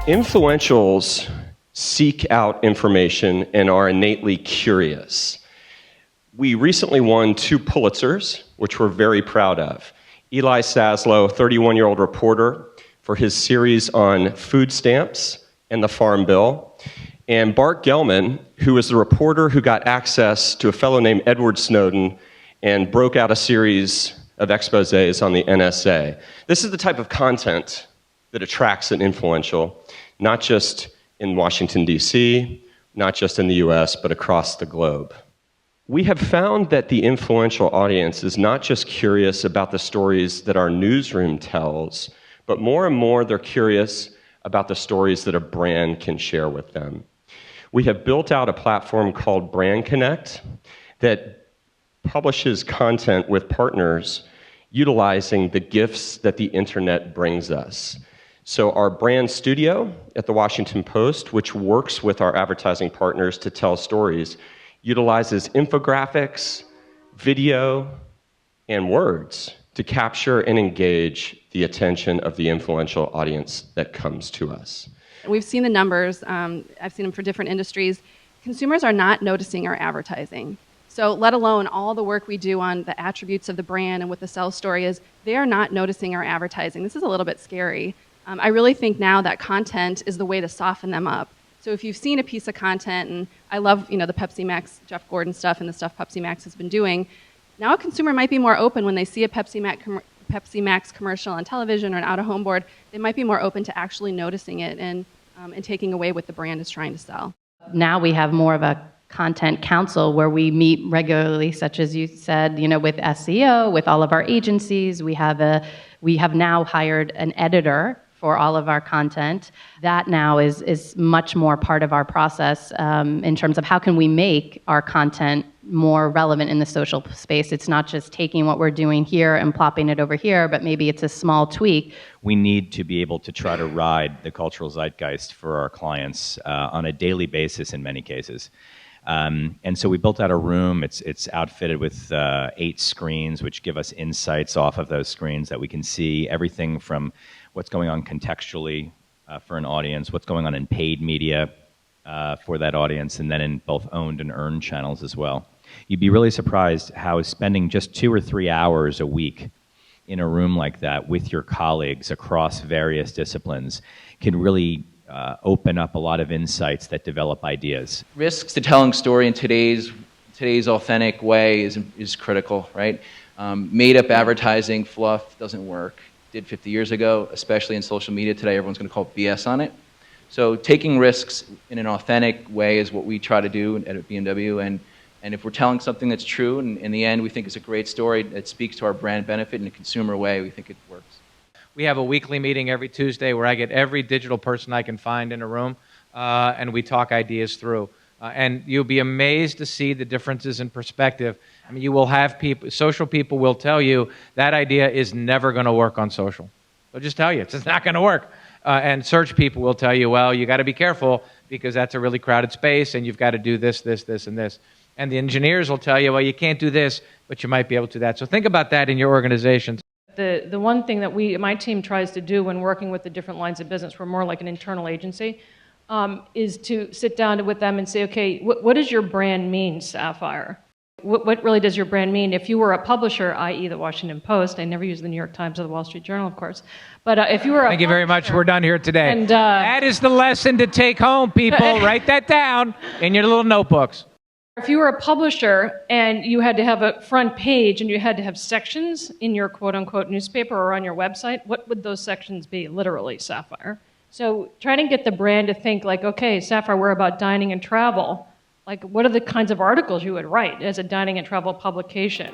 Influentials seek out information and are innately curious. We recently won 2 Pulitzers, which we're very proud of. Eli Saslow, 31-year-old reporter, for his series on food stamps and the Farm Bill, and Bart Gellman, who was the reporter who got access to a fellow named Edward Snowden and broke out a series of exposés on the NSA. This is the type of content that attracts an influential, not just in Washington, D.C., not just in the US, but across the globe. We have found that the influential audience is not just curious about the stories that our newsroom tells, but more and more they're curious about the stories that a brand can share with them. We have built out a platform called Brand Connect that publishes content with partners utilizing the gifts that the internet brings us. So our brand studio at the Washington Post, which works with our advertising partners to tell stories, utilizes infographics, video, and words to capture and engage the attention of the influential audience that comes to us. We've seen the numbers. I've seen them for different industries. Consumers are not noticing our advertising. So let alone all the work we do on the attributes of the brand and what the sell story is, they are not noticing our advertising. This is a little bit scary. I really think now that content is the way to soften them up. So if you've seen a piece of content, and I love the Pepsi Max, Jeff Gordon stuff and the stuff Pepsi Max has been doing, now a consumer might be more open when they see a Pepsi Max commercial on television or an out-of-home board. They might be more open to actually noticing it and taking away what the brand is trying to sell. Now we have more of a content council where we meet regularly, such as you said, with SEO, with all of our agencies. We have now hired an editor for all of our content. That now is much more part of our process in terms of how can we make our content more relevant in the social space. It's not just taking what we're doing here and plopping it over here, but maybe it's a small tweak. We need to be able to try to ride the cultural zeitgeist for our clients on a daily basis in many cases. And so we built out a room. It's outfitted with 8 screens, which give us insights off of those screens that we can see everything from what's going on contextually for an audience, what's going on in paid media for that audience, and then in both owned and earned channels as well. You'd be really surprised how spending just 2 or 3 hours a week in a room like that with your colleagues across various disciplines can really open up a lot of insights that develop ideas. Risks to telling story in today's authentic way is critical, right? Made-up advertising fluff doesn't work. Did 50 years ago, especially in social media today. Everyone's going to call BS on it. So taking risks in an authentic way is what we try to do at BMW. And if we're telling something that's true, and in the end we think it's a great story that speaks to our brand benefit in a consumer way, we think it works. We have a weekly meeting every Tuesday where I get every digital person I can find in a room, and we talk ideas through. And you'll be amazed to see the differences in perspective. I mean, you will have people, social people will tell you that idea is never going to work on social. They'll just tell you it's not going to work. And search people will tell you, well, you got to be careful because that's a really crowded space and you've got to do this, this, this, and this. And the engineers will tell you, well, you can't do this, but you might be able to do that. So think about that in your organizations. The one thing that my team tries to do when working with the different lines of business, we're more like an internal agency, is to sit down with them and say, okay, what does your brand mean, Sapphire? What really does your brand mean? If you were a publisher, i.e. the Washington Post, I never use the New York Times or the Wall Street Journal, of course, but if you were a Thank you very much. We're done here today. And, that is the lesson to take home, people. Write that down in your little notebooks. If you were a publisher and you had to have a front page and you had to have sections in your quote-unquote newspaper or on your website, what would those sections be, literally, Sapphire? So trying to get the brand to think like, okay, Sapphire, we're about dining and travel. Like, what are the kinds of articles you would write as a dining and travel publication?